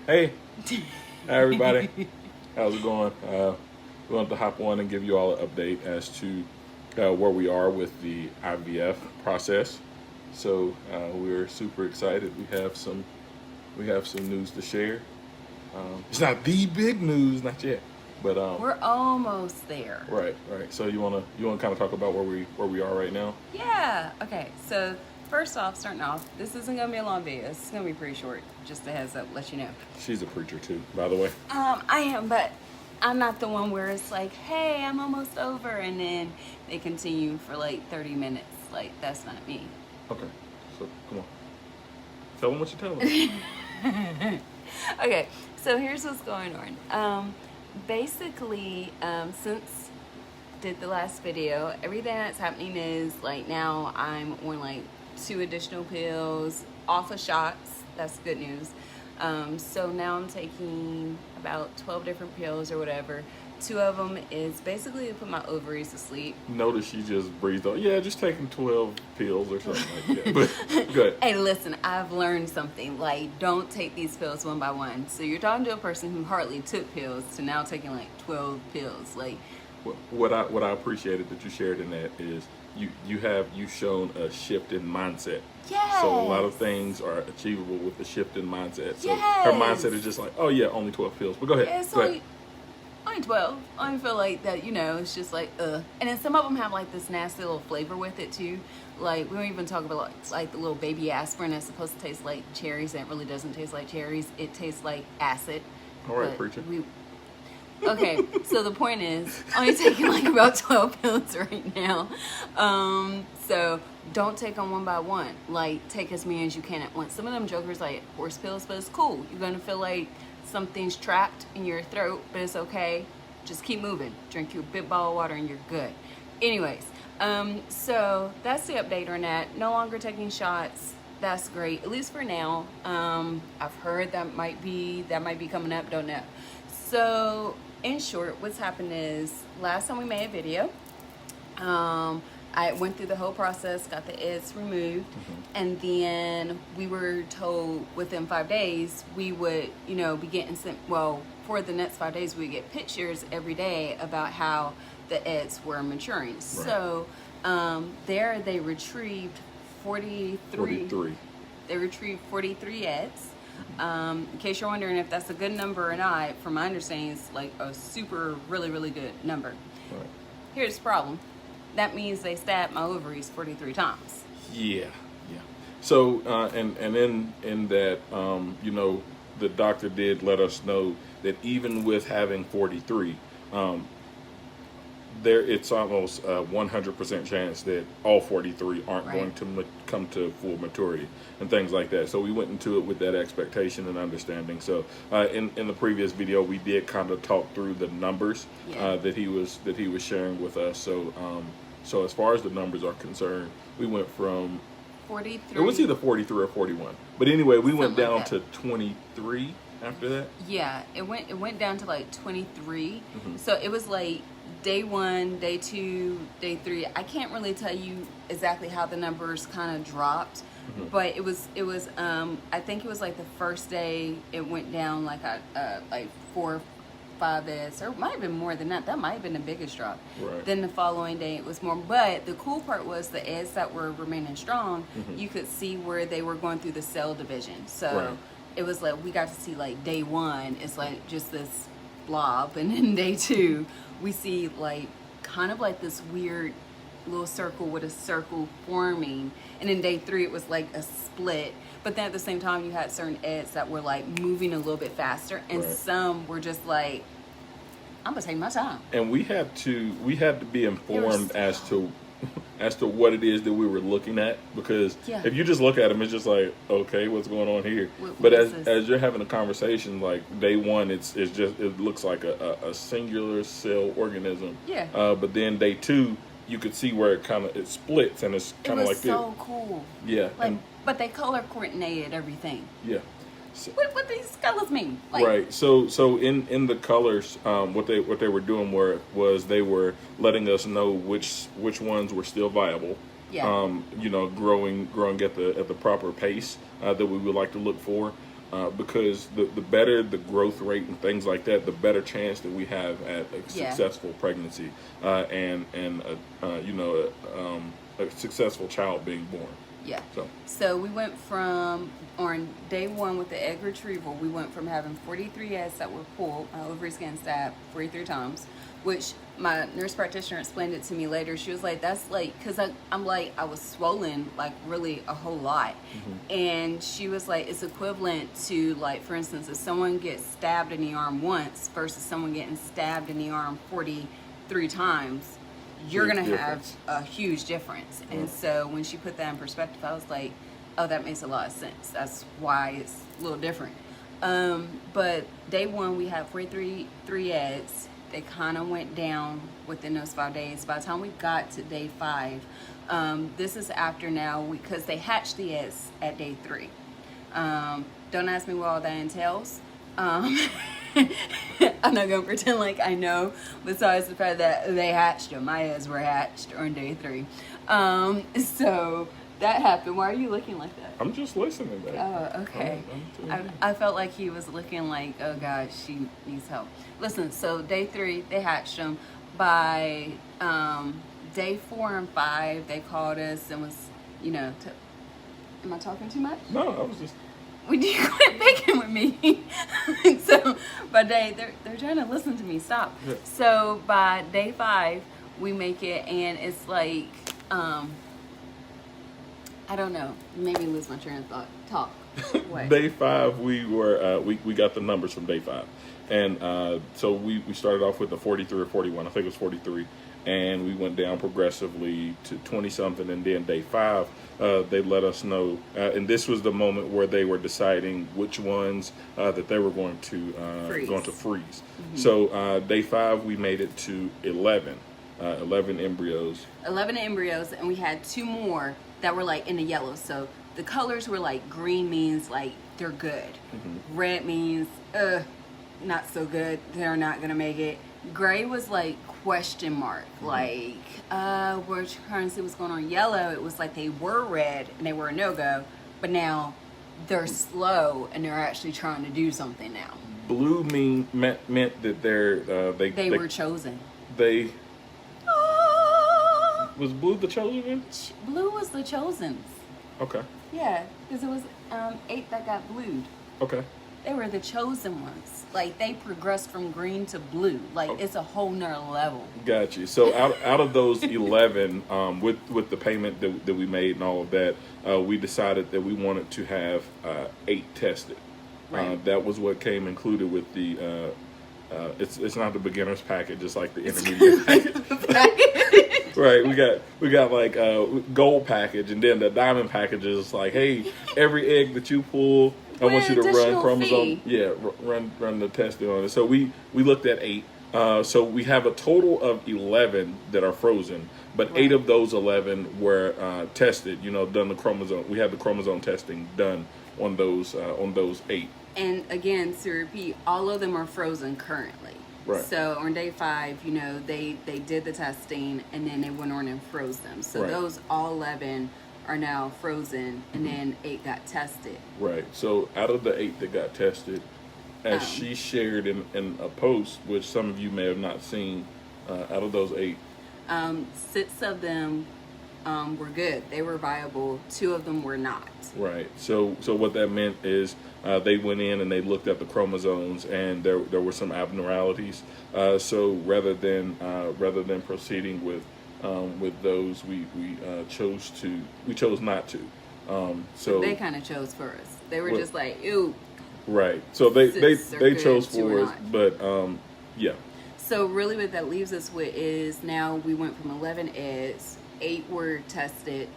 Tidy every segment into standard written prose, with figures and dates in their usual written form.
Hey, hi everybody. How's it going? We wanted to hop on and give you all an update as to where we are with the IVF process. So we're super excited. We have some news to share. It's not the big news, not yet, but we're almost there. right. So you wanna kind of talk about where we are right now? Yeah. Okay. So first off, starting off, this isn't gonna be a long video. It's gonna be pretty short. Just a heads up, let you know. She's a preacher too, by the way. I am, but I'm not the one where it's like, hey, I'm almost over, and then they continue for like 30 minutes. Like, that's not me. Okay, so come on. Tell them what you're telling them. Okay, so here's what's going on. Basically, since did the last video, everything that's happening is like now I'm on like 2 additional pills off of shots. That's good news. So now I'm taking about 12 different pills or whatever. 2 of them is basically to put my ovaries to sleep. Notice she just breathed on. Yeah, just taking 12 pills or something like that. But good. Hey, listen, I've learned something. Like, don't take these pills one by one. So you're talking to a person who hardly took pills to now taking like 12 pills. Like, what I appreciated that you shared in that is you've shown a shift in mindset. yes. So a lot of things are achievable with the shift in mindset. So Yes. her mindset is just like, oh yeah, only 12 pills. But go ahead. Yeah, it's Go ahead. only 12. I don't feel like that, you know, it's just like, And then some of them have like this nasty little flavor with it too. Like, we don't even talk about like the little baby aspirin that's supposed to taste like cherries, and it really doesn't taste like cherries. It tastes like acid. All right, But preacher. Okay, so the point is, I'm only taking like about 12 pills right now. So don't take them one by one. Like, take as many as you can at once. Some of them jokers like horse pills, but it's cool. You're gonna feel like something's trapped in your throat, but it's okay. Just keep moving. Drink your big bottle of water and you're good. Anyways, so that's the update on that. No longer taking shots. That's great, at least for now. I've heard that might be coming up. Don't know. So in short, what's happened is last time we made a video, I went through the whole process, got the eggs removed, and then we were told within 5 days we would, you know, be getting sent, well, for the next 5 days we would get pictures every day about how the eggs were maturing. Right. So there they retrieved 43. They retrieved 43 eggs. In case you're wondering if that's a good number or not, from my understanding, it's like a super, really good number. Right. Here's the problem. That means they stabbed my ovaries 43 times. Yeah. So, and in that, you know, the doctor did let us know that even with having 43, it's almost a 100% chance that all 43 aren't Right. going to come to full maturity and things like that. So we went into it with that expectation and understanding. So in the previous video, we did kind of talk through the numbers that he was sharing with us. So so as far as the numbers are concerned, we went from 43. It was either 43 or 41. But anyway, we went Something down like to 23 after that. Yeah, it went down to like 23. So it was like day 1, day 2, day 3. I can't really tell you exactly how the numbers kind of dropped, but it was I think it was like the first day it went down like like 4 or 5 eggs, or it might have been more than that. That might have been the biggest drop. Right. Then the following day it was more. But the cool part was the eggs that were remaining strong, you could see where they were going through the cell division. So Right. it was like we got to see like day 1, it's like just this blob, and then day 2 we see like kind of like this weird little circle with a circle forming, and then day 3 it was like a split. But then at the same time you had certain eggs that were like moving a little bit faster, and Right. some were just like, I'm gonna take my time. And we had to be informed as to what it is that we were looking at, because Yeah. if you just look at them, it's just like, okay, what's going on here? What But is this? as you're having a conversation, like day 1, it looks like a singular cell organism. Yeah. But then day 2, you could see where it splits, and it's It kind of was like so cool. this. Yeah. Like, And but they color coordinated everything. yeah. So, What these colors mean? Like, right. So in the colors, what they were doing was they were letting us know which ones were still viable. Yeah. You know, growing at the proper pace that we would like to look for. because the better the growth rate and things like that, the better chance that we have at a successful pregnancy and a successful child being born. Yeah. So we went from, on day 1 with the egg retrieval, we went from having 43 eggs that were pulled, ovary scan stabbed 43 times, which my nurse practitioner explained it to me later. She was like, that's like, because I'm like, I was swollen, like really a whole lot. And she was like, it's equivalent to, like, for instance, if someone gets stabbed in the arm once versus someone getting stabbed in the arm 43 times, you're going to have a huge difference. And so when she put that in perspective, I was like, oh, that makes a lot of sense. That's why it's a little different. But day 1, we had 43 eggs. They kind of went down within those 5 days. By the time we got to day 5, this is after now, because they hatched the eggs at day 3. Don't ask me what all that entails. I'm not going to pretend like I know, besides the fact that they hatched them. My eggs were hatched on day 3. So that happened. Why are you looking like that? I'm just listening, babe. Oh, okay. I felt like he was looking like, oh gosh, she needs help. Listen, so day 3, they hatched them. By day 4 and 5, they called us and was, am I talking too much? No, I was just... Would you quit picking with me? So by day, they're trying to listen to me. Stop. Yeah. So by day 5, we make it, and it's like, I don't know. You made me lose my train of thought. Talk. Day 5, we were we got the numbers from day 5, and so we started off with the 43 or 41. I think it was 43, and we went down progressively to 20 something, and then day 5. They let us know, and this was the moment where they were deciding which ones that they were going to freeze. So day 5, we made it to 11 embryos. 11 embryos, and we had 2 more that were like in the yellow. So the colors were like, green means like they're good, red means not so good, they're not gonna make it. Gray was like question mark, like we're trying to see what's going on. Yellow, it was like they were red and they were a no-go, but now they're slow and they're actually trying to do something now. Blue meant that they were chosen. Was blue the chosen ones? Blue was the chosens. Okay. Yeah, because it was 8 that got blued. Okay. They were the chosen ones. Like, they progressed from green to blue. Like, it's a whole nother level. Got you. So out of those 11, with the payment that we made and all of that, we decided that we wanted to have 8 tested. Right. That was what came included with the. It's not the beginner's package, it's like the intermediate package. Right. We got like gold package, and then the diamond package is like, hey, every egg that you pull, I want you to run chromosome. Yeah, run the testing on it. So we looked at 8. So we have a total of 11 that are frozen, but 8 of those 11 were tested. Done the chromosome. We had the chromosome testing done on those 8. And again, to repeat, all of them are frozen currently. Right. So on day 5, they did the testing and then they went on and froze them. So those all 11 are now frozen, and then 8 got tested. Right. So out of the 8 that got tested, as she shared in a post, which some of you may have not seen, out of those 8, 6 of them were good. They were viable. 2 of them were not. Right. So what that meant is they went in and they looked at the chromosomes, and there were some abnormalities. So rather than proceeding with those, we chose not to. So they kind of chose for us. They were just like, ew. Right. So they chose for us, but yeah. So really, what that leaves us with is now we went from 11 eggs. 8 were tested,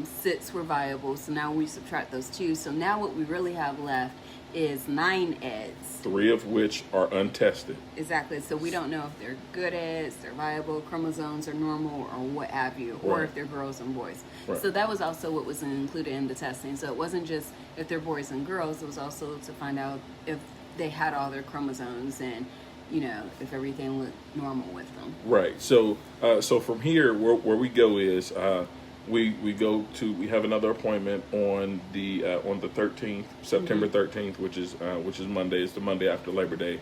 6 were viable. So now we subtract those 2. So now what we really have left is 9 eggs. 3 of which are untested. Exactly. So we don't know if they're good eggs, they're viable, chromosomes are normal, or what have you, or if they're girls and boys. Right. So that was also what was included in the testing. So it wasn't just if they're boys and girls, it was also to find out if they had all their chromosomes and if everything looked normal with them. Right. So from here, where we go is we have another appointment on the 13th, September 13th, which is Monday. It's the Monday after Labor Day.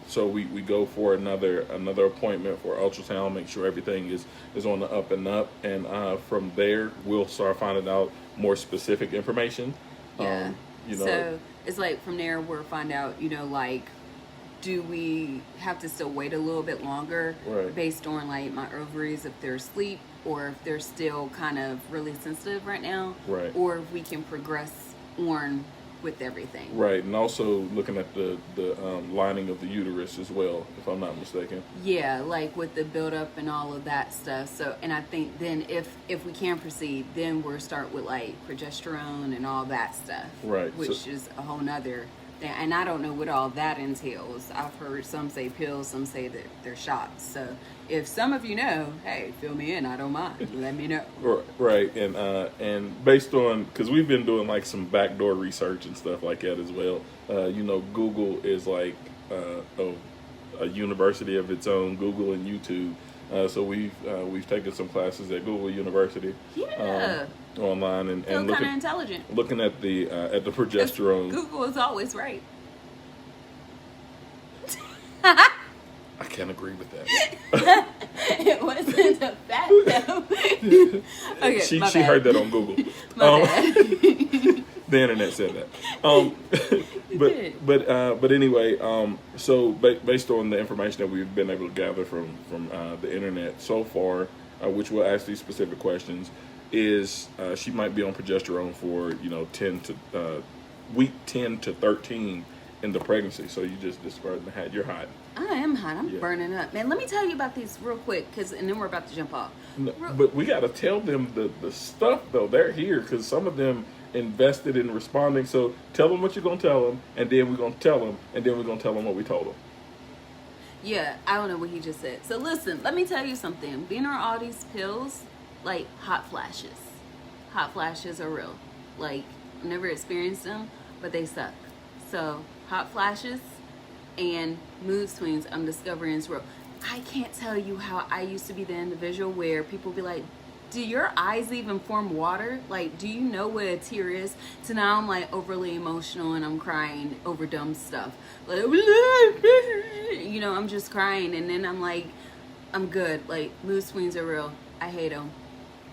So we go for another appointment for ultrasound, make sure everything is on the up and up, and from there we'll start finding out more specific information. Yeah. So it's like from there we'll find out, like, do we have to still wait a little bit longer based on like my ovaries, if they're asleep or if they're still kind of really sensitive right now, or if we can progress on with everything. Right, and also looking at the lining of the uterus as well, if I'm not mistaken. Yeah, like with the buildup and all of that stuff. So, and I think then if we can proceed, then we'll start with like progesterone and all that stuff. Right. Which is a whole nother. And I don't know what all that entails. I've heard some say pills, some say that they're shots. So if some of you know, hey, fill me in. I don't mind. Let me know. Right, and based on, because we've been doing like some backdoor research and stuff like that as well. Google is like a university of its own. Google and YouTube. So we've taken some classes at Google University. Yeah. Online and kind of intelligent. Looking at the progesterone. Google is always right. I can't agree with that. It wasn't a fact though. Okay, she bad. heard that on Google. Bad. The internet said that. But anyway, so based on the information that we've been able to gather from the internet so far, which we'll ask these specific questions, is she might be on progesterone for week 10 to 13 in the pregnancy. So you just described the hat. You're hot. I am hot. I'm burning up, man. Let me tell you about these real quick, and then we're about to jump off. No, but we got to tell them the stuff though. They're here because some of them invested in responding. So tell them what you're gonna tell them, and then we're gonna tell them, and then we're gonna tell them what we told them. Yeah, I don't know what he just said. So listen, let me tell you something. Being on all these pills, like hot flashes. Hot flashes are real. Like, I've never experienced them, but they suck. So hot flashes and mood swings, I'm discovering is real. I can't tell you how I used to be the individual where people be like, do your eyes even form water? Like, do you know what a tear is? So now I'm like overly emotional and I'm crying over dumb stuff. Like, I'm just crying, and then I'm like, I'm good. Like, mood swings are real. I hate them.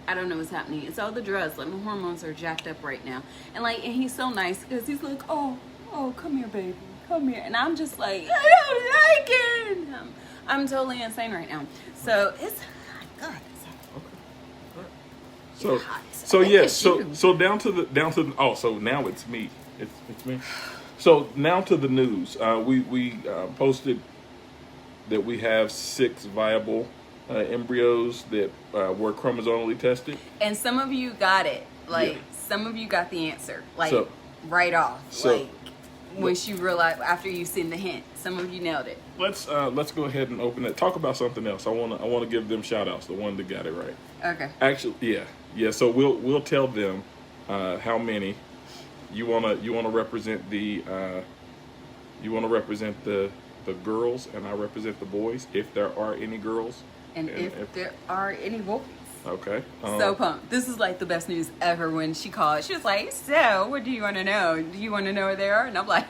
I don't know what's happening. It's all the drugs. Like, my hormones are jacked up right now. And he's so nice because he's like, oh, come here, baby. Come here. And I'm just like, I don't like it. I'm totally insane right now. So it's, God, it's hot. So down to the oh, so now it's me. It's me. So now to the news. We posted that we have 6 viable embryos that were chromosomally tested. And some of you got it. Some of you got the answer. Right off. Once you realize, after you seen the hint, some of you nailed it. Let's go ahead and open it. Talk about something else. I wanna give them shout outs. The one that got it right. Okay. Actually, yeah. So we'll tell them how many. You wanna represent the girls, and I represent the boys, if there are any girls. And if there are any boys. Okay. So pumped. This is like the best news ever. When she called, she was like, so what do you want to know? Do you want to know where they are? And I'm like,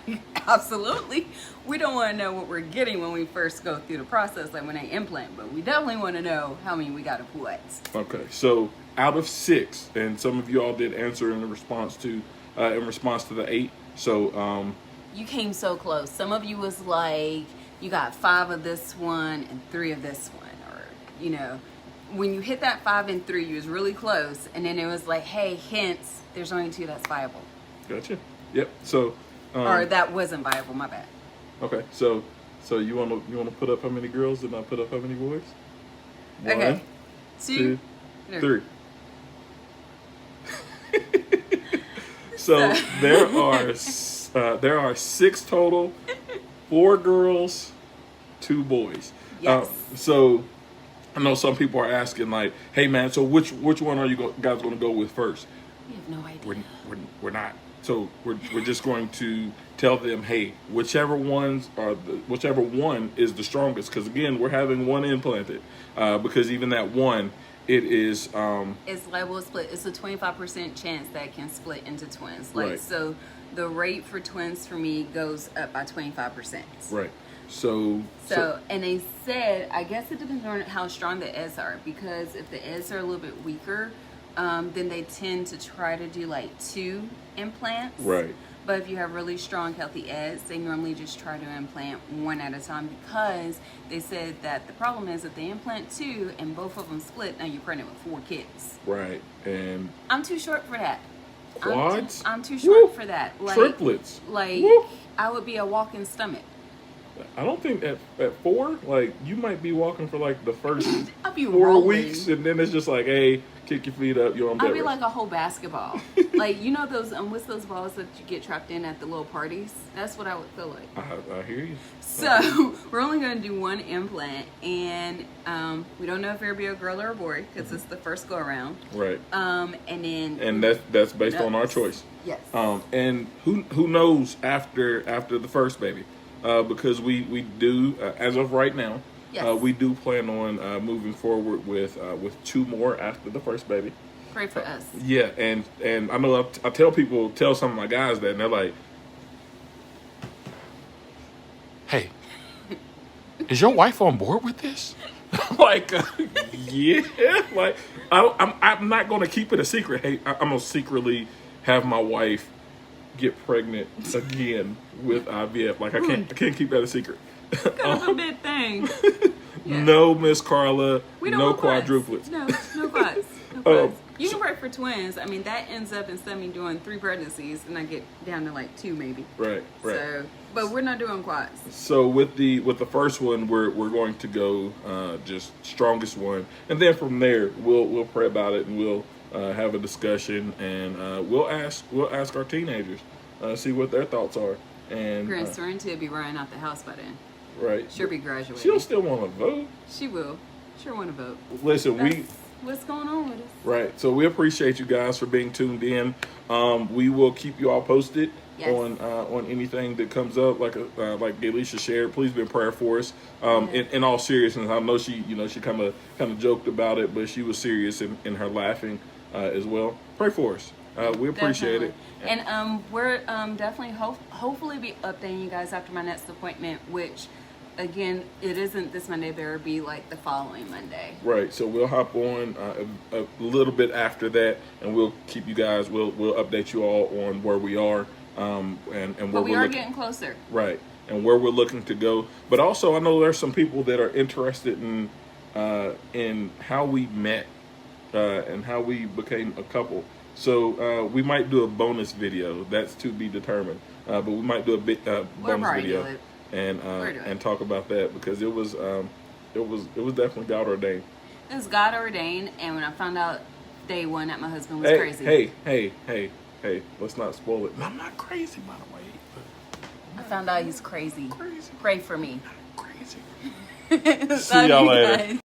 absolutely. We don't want to know what we're getting when we first go through the process, like when they implant, but we definitely want to know how many we got to put. Okay. So out of 6, and some of you all did answer in response to the 8. So you came so close. Some of you was like, you got 5 of this one and 3 of this one, or when you hit that 5 and 3, you was really close, and then it was like, hey, hints, there's only 2 that's viable. Gotcha. Yep. So or that wasn't viable, my bad. Okay. So you wanna put up how many girls and I put up how many boys? 1, okay. 2, 3. So there are 6 total, 4 girls, 2 boys. Yes. So I know some people are asking, like, hey man, so which one are you guys going to go with first? We have no idea. We're not. So we're just going to tell them, hey, whichever one is the strongest. Because again, we're having one implanted, because even that one it is It's liable to split. It's a 25% chance that it can split into twins. Like Right. so, the rate for twins for me goes up by 25%. right. So And they said, I guess it depends on how strong the eggs are, because if the eggs are a little bit weaker, then they tend to try to do like 2 implants. right. But if you have really strong, healthy eggs, they normally just try to implant 1 at a time, because they said that the problem is if they implant 2 and both of them split, now you're pregnant with 4 kids. Right. And I'm too short for that. quads? I'm too short Woo! for that. Like, Triplets. Like, Woo! I would be a walking stomach. I don't think at 4, like, you might be walking for like the first I'll be 4 rolling. weeks, and then it's just like, hey, kick your feet up, you're on bed I'll be rest. like a whole basketball. Like, you know those what's those balls that you get trapped in at the little parties? That's what I would feel like. I hear you. So we're only going to do 1 implant, and we don't know if it'll be a girl or a boy, because it's the first go around. Right. And then that's based on our choice. Yes. And who knows after the first baby, because we do as of right now, Yes. we do plan on moving forward with 2 more after the first baby. Pray for us. Yeah, and I know I tell some of my guys that, and they're like, "Hey, is your wife on board with this?" Like, yeah, like I'm not gonna keep it a secret. Hey, I'm gonna secretly have my wife get pregnant again with IVF. Like, I can't keep that a secret. Kind of a big thing. Yeah. No, Miss Carla, We don't no want quads. quadruplets. No quads. No quads. You can pray for twins. I mean, that ends up instead of me doing 3 pregnancies, and I get down to like 2 maybe. Right. So, but we're not doing quads. So with the first one, we're going to go just strongest one, and then from there we'll pray about it, and we'll have a discussion, and we'll ask our teenagers, see what their thoughts are, and Grand Serenity will be running out the house by then. right. She'll be graduating. She'll still want to vote. She will. Sure want to vote. Listen, That's what's going on with us. right. So we appreciate you guys for being tuned in. We will keep you all posted. Yes. On anything that comes up, like Gheilescia shared. Please be in prayer for us. In all seriousness, I know she kind of joked about it, but she was serious in her laughing as well. Pray for us. We appreciate Definitely. it. And we're definitely hopefully be updating you guys after my next appointment, which again, it isn't this Monday, but it'll be like the following Monday. Right. So we'll hop on a little bit after that, and we'll keep you guys. We'll update you all on where we are. And where But we are looking, getting closer. right, and where we're looking to go. But also, I know there's some people that are interested in how we met and how we became a couple. So we might do a bonus video. That's to be determined. But we might do a bonus video and talk about that, because it was definitely God ordained. It was God ordained, and when I found out day one that my husband was crazy. Hey, let's not spoil it. I'm not crazy, by the way. I found out he's crazy. Crazy. Pray for me. Crazy. Love See y'all you later. guys.